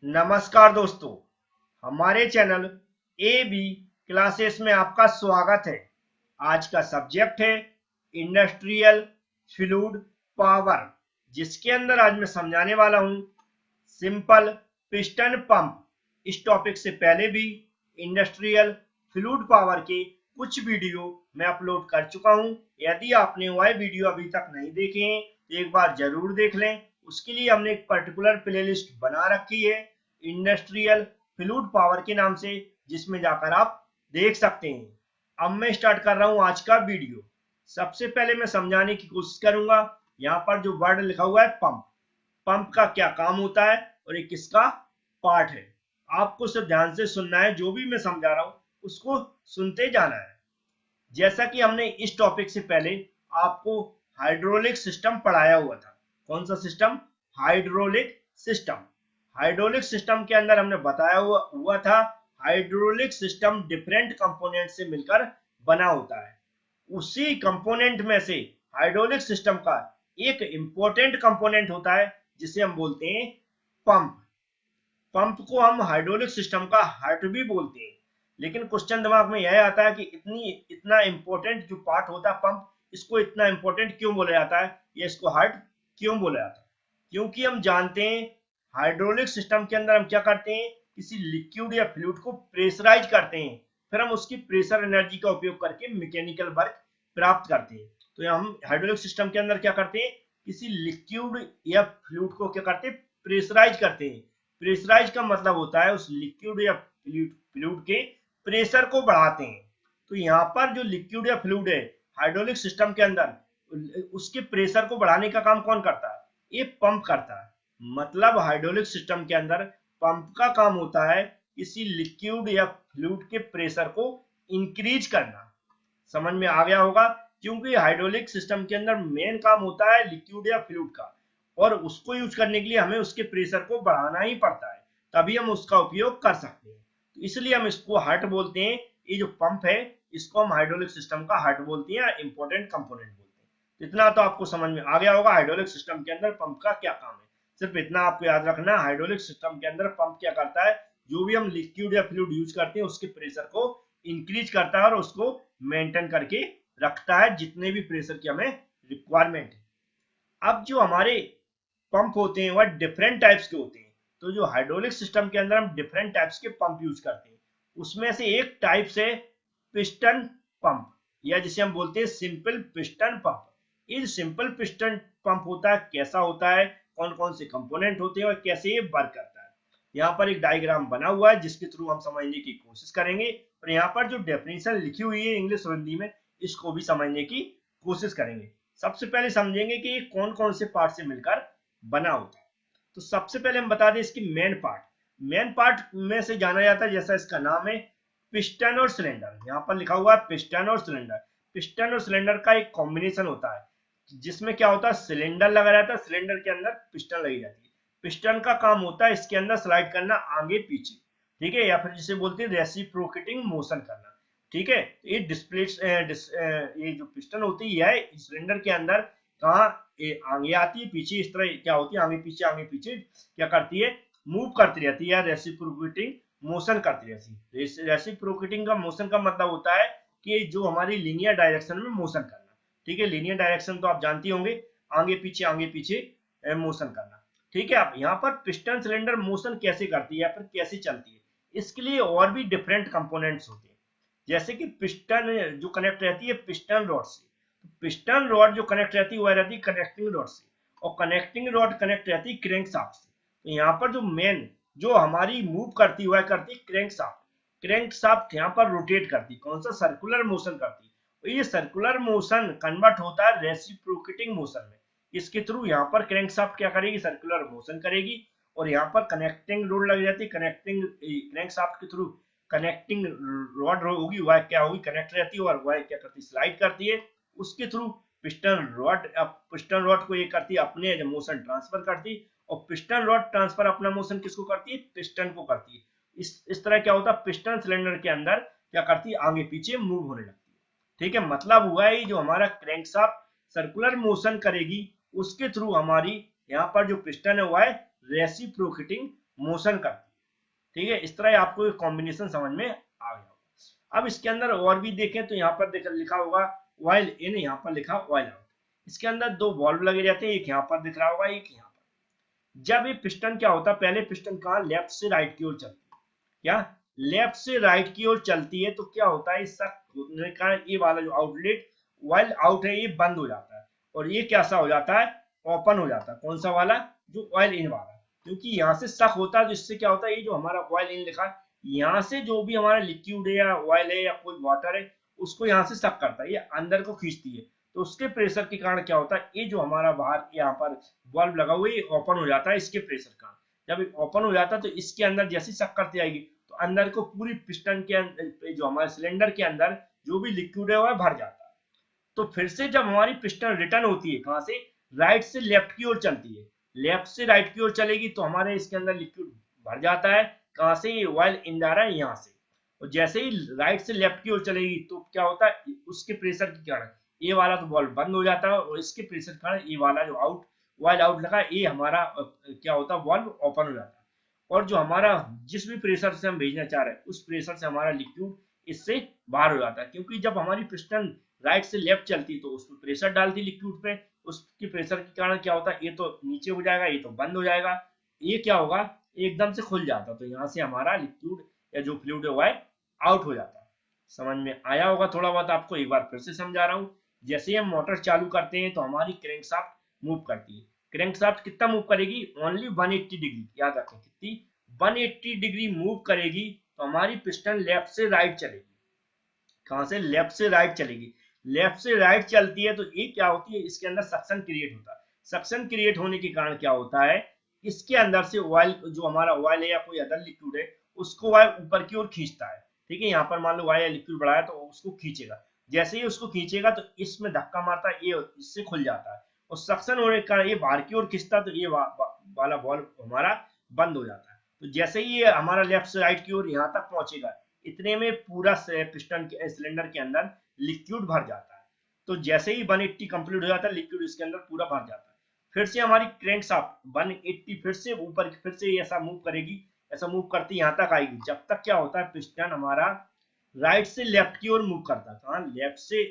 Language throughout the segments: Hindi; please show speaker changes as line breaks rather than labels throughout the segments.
नमस्कार दोस्तों, हमारे चैनल ए बी क्लासेस में आपका स्वागत है। आज का सब्जेक्ट है इंडस्ट्रियल फ्लूइड पावर, जिसके अंदर आज मैं समझाने वाला हूं सिंपल पिस्टन पंप। इस टॉपिक से पहले भी इंडस्ट्रियल फ्लूइड पावर के कुछ वीडियो मैं अपलोड कर चुका हूं। यदि आपने वह वीडियो अभी तक नहीं देखे हैं तो एक बार जरूर देख लें। उसके लिए हमने एक पर्टिकुलर प्लेलिस्ट बना रखी है इंडस्ट्रियल फ्लूइड पावर के नाम से, जिसमें जाकर आप देख सकते हैं। अब मैं स्टार्ट कर रहा हूं आज का वीडियो। सबसे पहले मैं समझाने की कोशिश करूंगा। यहाँ पर जो वर्ड लिखा हुआ है पंप, पंप का क्या काम होता है और ये किसका पार्ट है। आपको सिर्फ ध्यान से सुनना है, जो भी मैं समझा रहा हूं उसको सुनते जाना है। जैसा कि हमने इस टॉपिक से पहले आपको हाइड्रोलिक सिस्टम पढ़ाया हुआ था। कौन सा system? Hydraulic system. Hydraulic system के अंदर हमने बताया हुआ था हाइड्रोलिक सिस्टम डिफरेंट कंपोनेंट से मिलकर बना होता है। उसी कंपोनेंट में से हाइड्रोलिक सिस्टम का एक इंपॉर्टेंट कंपोनेंट होता है जिसे हम बोलते हैं पंप। पंप को हम हाइड्रोलिक सिस्टम का हार्ट भी बोलते हैं। लेकिन क्वेश्चन दिमाग में यह आता है कि इतना इंपॉर्टेंट जो पार्ट होता है पंप, इसको इतना इंपॉर्टेंट क्यों बोला जाता है या इसको हार्ट क्यों बोला जाता है? क्योंकि हम जानते हैं हाइड्रोलिक सिस्टम के अंदर हम क्या करते हैं, किसी लिक्विड या फ्लूइड को प्रेशराइज करते हैं, फिर हम उसकी प्रेशर एनर्जी का उपयोग करके मैकेनिकल वर्क प्राप्त करते हैं। तो हम हाइड्रोलिक सिस्टम के अंदर क्या करते हैं, किसी लिक्विड या फ्लूइड को क्या करते हैं, प्रेशराइज करते हैं। प्रेशराइज का मतलब होता है उस लिक्विड या फ्लूइड के प्रेशर को बढ़ाते हैं। तो यहाँ पर जो लिक्विड या फ्लूइड है हाइड्रोलिक सिस्टम के अंदर, उसके प्रेशर को बढ़ाने का काम कौन करता है? ये पंप करता है। मतलब हाइड्रोलिक सिस्टम के अंदर पंप का काम होता है किसी लिक्विड या फ्लूइड के प्रेशर को इंक्रीज करना। समझ में आ गया होगा, क्योंकि हाइड्रोलिक सिस्टम के अंदर मेन काम होता है लिक्विड या फ्लूइड का, और उसको यूज करने के लिए हमें उसके प्रेशर को बढ़ाना ही पड़ता है, तभी हम उसका उपयोग कर सकते हैं। तो इसलिए हम इसको हार्ट बोलते हैं। ये जो पंप है इसको हम हाइड्रोलिक सिस्टम का हार्ट बोलते हैं, इंपॉर्टेंट कंपोनेंट बोलते हैं। इतना तो आपको समझ में आ गया होगा हाइड्रोलिक सिस्टम के अंदर पंप का क्या काम है। सिर्फ इतना आपको याद रखना, हाइड्रोलिक सिस्टम के अंदर पंप क्या करता है, जो भी हम लिक्विड या फ्लूइड यूज करते हैं उसके प्रेशर को इंक्रीज करता है और उसको मेंटेन करके रखता है, जितने भी प्रेशर की हमें रिक्वायरमेंट है। अब जो हमारे पंप होते हैं वह डिफरेंट टाइप्स के होते हैं। तो जो हाइड्रोलिक सिस्टम के अंदर हम डिफरेंट टाइप्स के पंप यूज करते हैं, उसमें से एक टाइप से पिस्टन पंप, या जिसे हम बोलते हैं सिंपल पिस्टन पंप। ये सिंपल पिस्टन पंप होता है, कैसा होता है, कौन कौन से कंपोनेंट होते हैं और कैसे ये वर्क करता है। यहाँ पर एक डायग्राम बना हुआ है जिसके थ्रू हम समझने की कोशिश करेंगे, और यहाँ पर जो डेफिनेशन लिखी हुई है इंग्लिश और हिंदी में, इसको भी समझने की कोशिश करेंगे। सबसे पहले समझेंगे कि ये कौन कौन से पार्ट से मिलकर बना होता है। तो सबसे पहले हम बता दें इसकी मेन पार्ट। मेन पार्ट में से जाना जाता है, जैसा इसका नाम है, पिस्टन और सिलेंडर। यहाँ पर लिखा हुआ है पिस्टन और सिलेंडर। पिस्टन और सिलेंडर का एक कॉम्बिनेशन होता है, जिसमें क्या होता है, सिलेंडर लगा रहता है, सिलेंडर के अंदर पिस्टन लगी जाती है। पिस्टन का काम होता है इसके अंदर स्लाइड करना आगे पीछे, ठीक है, या फिर जिसे बोलते हैं रेसिप्रोकेटिंग मोशन करना, ठीक है। ये ये जो पिस्टन होती है सिलेंडर के अंदर कहाँ आगे आती है, पीछे, इस तरह क्या होती है, आगे पीछे क्या करती है, मूव करती रहती है, रेसिप्रोकेटिंग मोशन करती रहती है। रेसिप्रोकेटिंग का मोशन का मतलब होता है कि जो हमारी लीनियर डायरेक्शन में मोशन करना, ठीक है। लीनियर डायरेक्शन तो आप जानती होंगे, आगे पीछे मोशन करना, ठीक है। अब यहाँ पर पिस्टन सिलेंडर मोशन कैसे करती है या फिर कैसे चलती है, इसके लिए और भी डिफरेंट कंपोनेंट्स होते हैं। जैसे कि पिस्टन जो कनेक्ट रहती है पिस्टन रॉड से, तो पिस्टन रॉड जो कनेक्ट रहती है वह रहती है कनेक्टिंग रॉड से, और कनेक्टिंग रॉड कनेक्ट रहती है क्रैंकशाफ्ट से। तो यहाँ पर जो मेन जो हमारी मूव करती है वह करती है क्रैंकशाफ्ट। क्रैंकशाफ्ट यहाँ पर रोटेट करती है, कौन सा, सर्कुलर मोशन करती है। तो ये सर्कुलर मोशन कन्वर्ट होता है रेसिप्रोकेटिंग मोशन में। इसके थ्रू यहाँ पर क्रैंकशाफ्ट क्या करेगी, सर्कुलर मोशन करेगी, और यहाँ पर कनेक्टिंग रोड लग जाती है। कनेक्टिंग क्रैंकशाफ्ट के थ्रू कनेक्टिंग रॉड होगी, वह क्या होगी, कनेक्ट रहती है, और वह क्या करती है, स्लाइड करती है। उसके थ्रू पिस्टन रॉड को ये करती है, अपने मोशन ट्रांसफर करती है, और पिस्टन रॉड ट्रांसफर अपना मोशन किसको करती है, पिस्टन को करती है। इस तरह क्या होता है, पिस्टन सिलेंडर के अंदर क्या करती है, आगे पीछे मूव होने लगती है, ठीक है। मतलब हुआ है जो हमारा क्रैंकशाफ्ट सर्कुलर मोशन करेगी, उसके थ्रू हमारी यहाँ पर जो पिस्टन है वह रेसिप्रोकेटिंग मोशन करती है। ठीक है, इस तरह आपको एक कॉम्बिनेशन समझ में आ गया। अब इसके अंदर और भी देखें तो यहाँ पर लिखा होगा ऑयल इन, यहाँ पर लिखा ऑयल आउट। इसके अंदर दो वाल्व लगे रहते हैं, एक यहाँ पर दिख रहा होगा, एक यहाँ पर। जब ये पिस्टन क्या होता है, पहले पिस्टन कहाँ लेफ्ट से राइट की ओर चलती है, क्या लेफ्ट से राइट की ओर चलती है, तो क्या होता है इसका होने के कारण ये वाला जो आउटलेट ऑयल आउट है ये बंद हो जाता है, और ये कैसा हो जाता है, ओपन हो जाता है। कौन सा वाला, जो ऑयल इन वाला, क्योंकि यहाँ से सक होता है, तो इससे क्या होता है, ये जो हमारा ऑयल इन लिखा है, यहाँ से जो भी हमारा लिक्विड है या ऑयल है या कोई वाटर है, उसको यहाँ से सक करता है, ये अंदर को खींचती है। तो उसके प्रेशर के कारण क्या होता है, ये जो हमारा बाहर यहाँ पर बल्ब लगा हुआ है ये ओपन हो जाता है इसके प्रेशर का। जब ओपन हो जाता है तो इसके अंदर जैसी सक करती जाएगी तो अंदर को पूरी पिस्टन के अंदर, जो हमारे सिलेंडर के अंदर जो भी लिक्विड है वह भर जाता है। तो फिर से जब हमारी पिस्टन रिटर्न होती है, कहां से, राइट से लेफ्ट की ओर चलती है, लेफ्ट से राइट की ओर चलेगी तो हमारे इसके अंदर लिक्विड भर जाता है। कहां से, ये ऑयल इन जा रहा है यहाँ से। और जैसे ही राइट से लेफ्ट की ओर चलेगी तो क्या होता है, उसके प्रेशर के कारण ये वाला तो बॉल बंद हो जाता है, और इसके प्रेशर के कारण ये वाला जो आउट ऑयल आउट लगा ये हमारा क्या होता है, बॉल्व ओपन हो जाता है। और जो हमारा जिस भी प्रेशर से हम भेजना चाह रहे हैं उस प्रेशर से हमारा लिक्विड इससे बाहर हो जाता है, क्योंकि जब हमारी पिस्टन राइट से लेफ्ट चलती तो उसमें प्रेशर डालती लिक्विड पे, उसके प्रेशर के कारण क्या होता है, ये तो नीचे हो जाएगा, ये तो बंद हो जाएगा, ये क्या होगा, एकदम से खुल जाता, तो यहाँ से हमारा लिक्विड या जो फ्लूइड है वह आउट हो जाता है। समझ में आया होगा थोड़ा बहुत, आपको एक बार फिर से समझा रहा हूँ। जैसे हम मोटर चालू करते हैं तो हमारी क्रैंकशाफ्ट मूव करती है। क्रैंकशाफ्ट कितना मूव करेगी, ओनली 180 डिग्री, याद रखें कितनी, 180 डिग्री मूव करेगी। तो हमारी पिस्टन लेफ्ट से राइट चलेगी, कहां से, लेफ्ट से राइट चलेगी। लेफ्ट से राइट चलती है तो ये क्या होती है, इसके अंदर सक्शन क्रिएट होता है। सक्शन क्रिएट होने के कारण क्या होता है, इसके अंदर से ऑयल, जो हमारा ऑयल है या कोई अदर लिक्विड है, उसको वह ऊपर की ओर खींचता है। ठीक है, यहाँ पर मान लो ऑयल या लिक्विड बढ़ाया तो उसको खींचेगा, जैसे ही उसको खींचेगा तो इसमें धक्का मारता है, ये इससे खुल जाता है, और सक्शन होने के कारण ये बाहर की ओर खींचता तो ये वाला बॉल हमारा बंद हो जाता है। तो जैसे ही ये हमारा लेफ्ट से राइट की ओर यहाँ तक पहुंचेगा, इतने में पूरा पिस्टन के सिलेंडर के अंदर लिक्विड भर जाता है। तो जैसे ही 180 कंप्लीट हो जाता है, लिक्विड इसके अंदर पूरा भर जाता है। फिर से हमारी क्रैंकशाफ्ट 180 फिर से ऊपर, फिर से ऐसा मूव करेगी, ऐसा मूव करती यहाँ तक आएगी, जब तक क्या होता है, पिस्टन हमारा राइट से लेफ्ट की ओर मूव करता है। हाँ, लेफ्ट से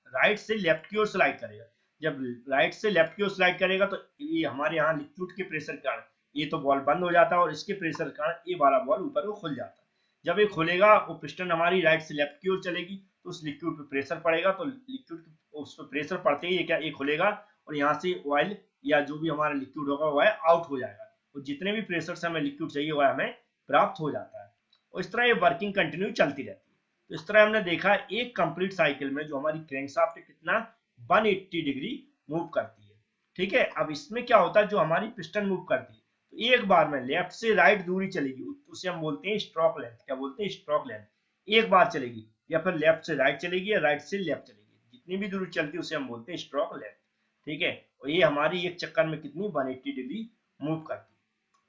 राइट से लेफ्ट की ओर स्लाइड करेगा। जब राइट से लेफ्ट की ओर स्लाइड करेगा तो ये हमारे यहाँ लिक्विड के प्रेशर के कारण ये तो बॉल बंद हो जाता है, और इसके प्रेशर के कारण ये वाला बॉल ऊपर को खुल जाता है। जब ये खुलेगा वो पिस्टन हमारी राइट से लेफ्ट की ओर चलेगी तो उस लिक्विड पे प्रेशर पड़ेगा, तो लिक्विड उस पर प्रेशर पड़ते ही ये क्या, ये खुलेगा और यहाँ से ऑयल या जो भी हमारा लिक्विड होगा वह आउट हो जाएगा। तो जितने भी प्रेशर से हमें लिक्विड चाहिए वह हमें प्राप्त हो जाता है, और इस तरह ये वर्किंग कंटिन्यू चलती रहती है। तो इस तरह हमने देखा एक कंप्लीट साइकिल में जो हमारी क्रैंकशाफ्ट है कितना 180 डिग्री मूव करती है। ठीक है, अब इसमें क्या होता है, जो हमारी पिस्टन मूव करती है तो एक बार में लेफ्ट से राइट दूरी चलेगी, उसे हम बोलते हैं स्ट्रोक लेंथ। क्या बोलते हैं, स्ट्रोक लेंथ। एक बार चलेगी, या फिर लेफ्ट से राइट चलेगी या राइट से लेफ्ट चलेगी, जितनी भी दूरी चलती है उसे हम बोलते हैं स्ट्रोक लेंथ। ठीक है, और ये हमारी एक चक्कर में कितनी 180 डिग्री मूव करती है।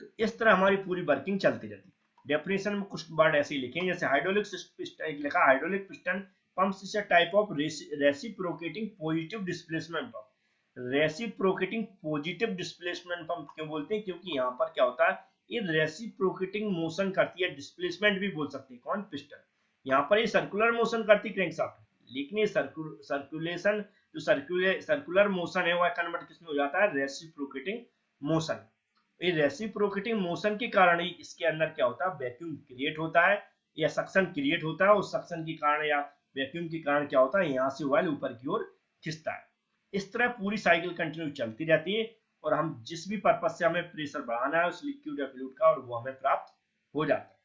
तो इस तरह हमारी पूरी वर्किंग चलती रहती है। डेफिनेशन में कुछ वर्ड ऐसे ही लिखे हैं, जैसे हाइड्रोलिक पिस्टन लिखा, hydraulic piston pumps is a type of reciprocating positive displacement pump. Reciprocating positive displacement pump क्यों बोलते हैं, क्योंकि यहाँ पर क्या होता है, ये रेसिप्रोकेटिंग मोशन करती है, डिस्प्लेसमेंट भी बोल सकते हैं, कौन, पिस्टन। यहाँ पर ये सर्कुलर मोशन करती है क्रैंकशाफ्ट, लेकिन ये सर्कुलेशन, जो सर्कुलर मोशन है वह कन्वर्ट किसमें हो जाता है, रेसिप्रोकेटिंग मोशन। ये रेसिप्रोकेटिंग मोशन के कारण ही इसके अंदर क्या होता है, वैक्यूम क्रिएट होता है या सक्शन क्रिएट होता है, उस सक्शन के कारण या वैक्यूम के कारण क्या होता है, यहाँ से ऑयल ऊपर की ओर खिंचता है। इस तरह पूरी साइकिल कंटिन्यू चलती रहती है, और हम जिस भी पर्पज से हमें प्रेशर बढ़ाना है उस लिक्विड या फ्लूइड का, और वो हमें प्राप्त हो जाता है।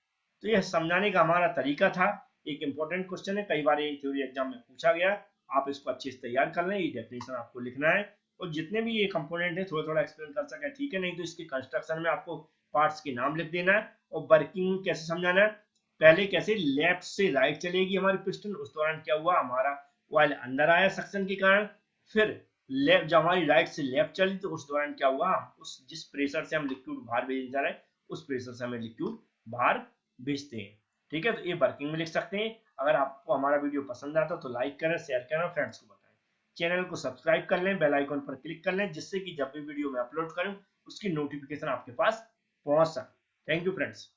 तो यह समझाने का हमारा तरीका था। एक इंपॉर्टेंट क्वेश्चन है, कई बार ये थ्योरी एग्जाम में पूछा गया, आप इसको अच्छे से तैयार कर लें। ये डेफिनेशन आपको लिखना है, और जितने भी ये कंपोनेंट है थोड़ा थोड़ा एक्सप्लेन कर सके ठीक है, नहीं तो इसके कंस्ट्रक्शन में आपको पार्ट्स के नाम लिख देना है, और वर्किंग कैसे समझाना है, पहले कैसे लेफ्ट से राइट चलेगी हमारी पिस्टन, उस दौरान क्या हुआ, हमारा ऑयल अंदर आया सक्शन के कारण, फिर लेफ्ट जब हमारी राइट से लेफ्ट चली तो उस दौरान क्या हुआ, उस जिस प्रेशर से हम लिक्विड बाहर भेजने जा रहे हैं उस प्रेशर से हमें लिक्विड बाहर भेजते हैं। ठीक है, तो ये वर्किंग में लिख सकते हैं। अगर आपको हमारा वीडियो पसंद आता तो लाइक करें, शेयर करें, फ्रेंड्स को बताएं। चैनल को सब्सक्राइब कर लें, बेल आइकन पर क्लिक कर लें, जिससे कि जब भी वीडियो मैं अपलोड करूं उसकी नोटिफिकेशन आपके पास पहुंच सके। Thank you friends.